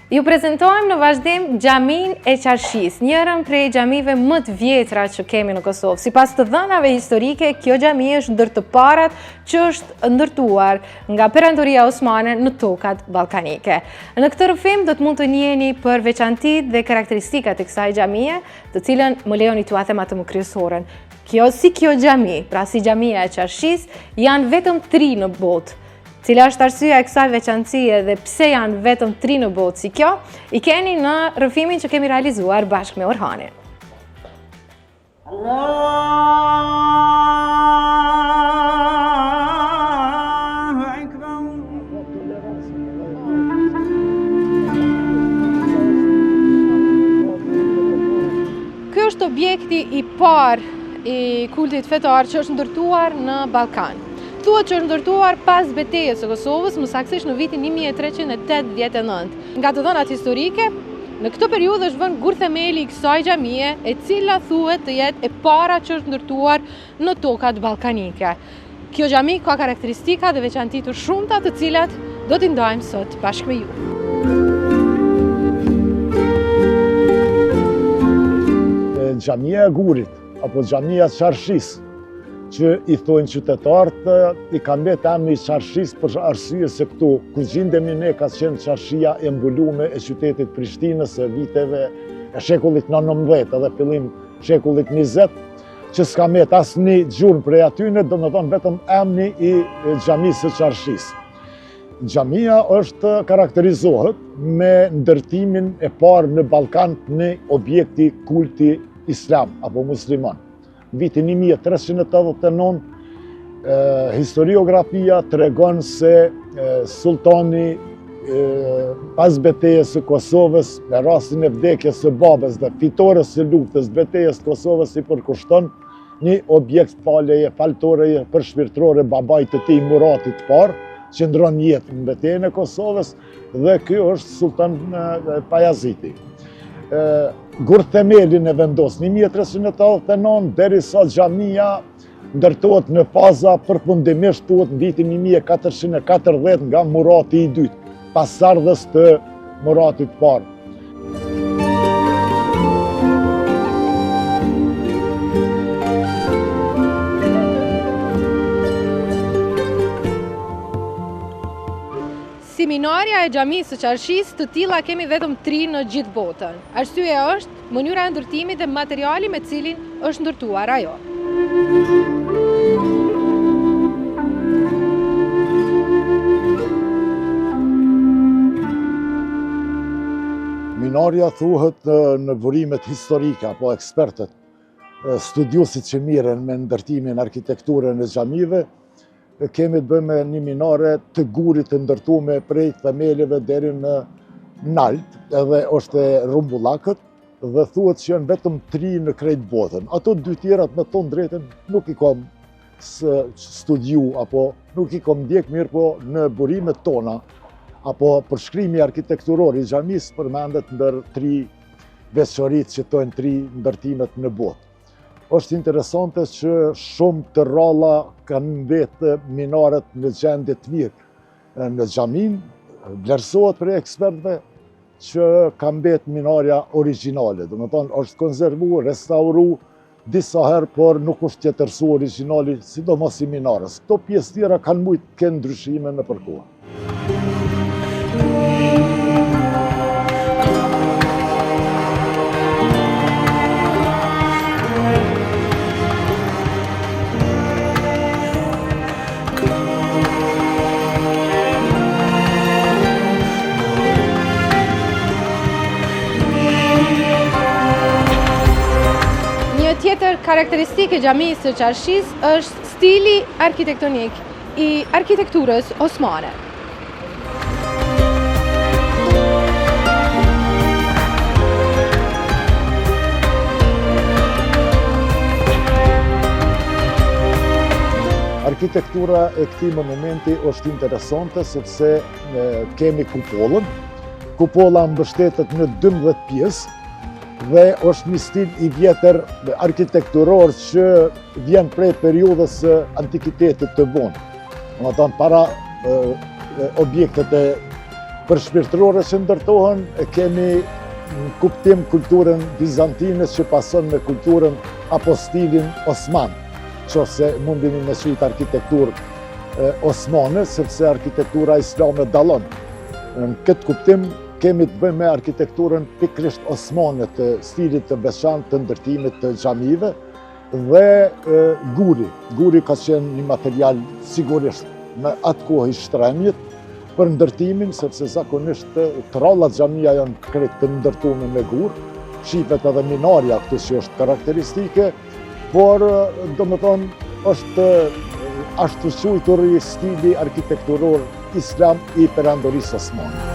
Ju prezentojmë në vazhdim Xhamin e Qarshis, njërën prej xhamive më të vjetra që kemi në Kosovë. Sipas të dhënave historike, kjo xhami është ndër të parat që është ndërtuar nga Perandoria Osmane në tokat ballkanike. Në këtë rrëfim do të mund të njiheni për veçantitë dhe karakteristikat e kësaj xhamie, të cilën më lejoni t'ju them atë më kryesorën. Kjo xhami, pra si xhamia e Qarshis, janë vetëm 3 në botë. Cila është arsyeja e kësaj veçantësie dhe pse janë vetëm 3 në botë si kjo, i keni në rrëfimin që kemi realizuar bashkë me Orhanin. Ky është objekti i parë i kultit fetar që është ndërtuar në Ballkan. Thuhet që është ndërtuar pas betejës së Kosovës, më saktësisht në vitin 1389. Nga të dhënat historike, në këtë periudhë është vënë gur themeli i kësaj xhamie, e cila thuhet të jetë e para që është ndërtuar në tokat ballkanike. Kjo xhami ka karakteristika dhe veçanti të shumta, të cilat do t'i ndajmë sot bashkë me ju. Xhamia e Gurit, apo xhamia e Qarshis, që i thojnë qytetarët, i ka mbet emri Qarshis për arsye se këtu ku gjindemi ne ka qenë qarshia e mbulume e qytetit Prishtinës e viteve e shekullit 19 edhe fillim shekullit 20, që s'ka mbet asnjë gjurmë prej atyne, domethënë vetëm emri i xhamisë së Qarshis. Xhamia karakterizohet me ndërtimin e parë në Ballkan në objekti kulti islam apo musliman. Në vitin 1389, historiografia tregon se sultani pas betejës së Kosovës, në rastin e vdekjes së babës dhe fitores së luftës betejës së Kosovës, i përkushton një objekt faleje faltoreje përshpirtërore babait të tij Muratit parë, që ndron jetë në betejën e Kosovës, dhe ky është sultan Pajaziti. Gur themelin e vendos 1389 derisa xhamia ndërtohet në faza përfundimisht thuhet në vitin 1440 nga Murati i dytë, pasardhës të Muratit parë. Si minarja e xhamisë së Qarshis, të tilla kemi vetëm 3 në gjithë botën. Arsyeja është mënyra e ndërtimit dhe materiali me cilin është ndërtuar ajo. Minarja thuhet në burimet historike apo ekspertët, studiuesit që mirën me ndërtimin arkitekturën e xhamive, kemi të bëjmë një minare të Gurit të ndërtuar prej themeleve deri në nalt, edhe është e rrumbullakët, dhe thuhet që janë vetëm 3 në krejt botën. Ato 2 tjerat me tonë drejtën nuk i kam studiu, apo nuk i kam ndjek mirë, po në burimet tona, apo përshkrimi arkitekturor i xhamisë përmendet ndër 3 veçoritë që tojnë 3 ndërtimet në botë. Është interesante që shumë të rralla kanë mbetë minaret në gjendje të mirë në xhamin, vlerësohet për ekspertëve që ka mbetë minarja origjinale, domethënë është konservuar, restauruar disa herë, por nuk është tjetërsu origjinali, sidomos i minarës. Këto pjesë tjera kanë mujt të kenë ndryshime në përkohë. Tjetër karakteristikë e xhamisë së Qarshis është stili arkitektonik i arkitekturës osmane. Arkitektura e këtij monumenti është interesante sepse kemi kupollën. Kupolla mbështetet në 12 pjesë, dhe është një stil i vjetër arkitekturor që vjen prej periudhës së antikitetit të vonë. Domethënë para objektet e Për shpirtërore që ndërtohen, kemi në kuptim kulturën bizantines që pason me kulturën apo stilin osman, qofse mundini me qujtë arkitekturë osmane, sepse arkitektura islame dallon. Në këtë kuptim, kemi të bëjmë me arkitekturën pikërisht osmane të stilit të veçantë të ndërtimit të xhamive dhe guri. Guri ka qenë një material sigurisht me atë kohë i shtrenjit për ndërtimin, sepse zakonisht trallat xhamia janë krejt të ndërtuar me gur, shifet edhe minarja këtu që është karakteristike, por domethënë është ashtu quajtur i stili arkitekturor islam i perandorisë osmane.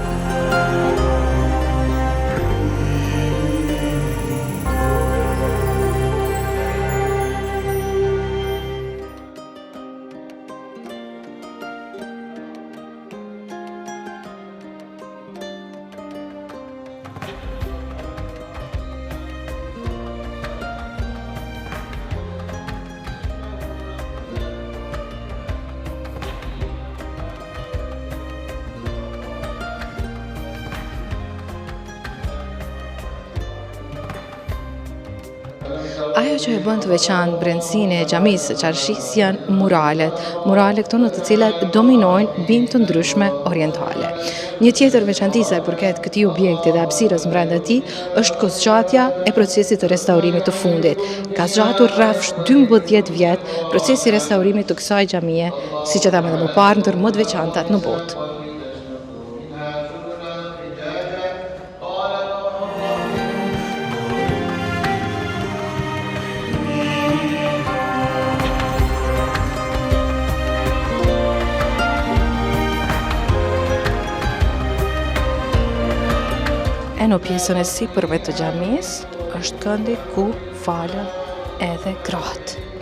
Ajo që e bën të veçantë brendësinë e xhamisë së Çarshis janë muralet. Muralet këto në të cilat dominojnë bimë të ndryshme orientale. Një tjetër veçanti sa i përket këtij objekti dhe hapësirës brenda tij është kozgjatja e procesit të restaurimit të fundit. Ka zgjatur rreth 12 vjet procesi i restaurimit të kësaj xhamie, siç e thamë edhe më parë, ndër më të veçantat në botë. E në pjesën e sipërme të xhamisë është këndi ku falen edhe gratë.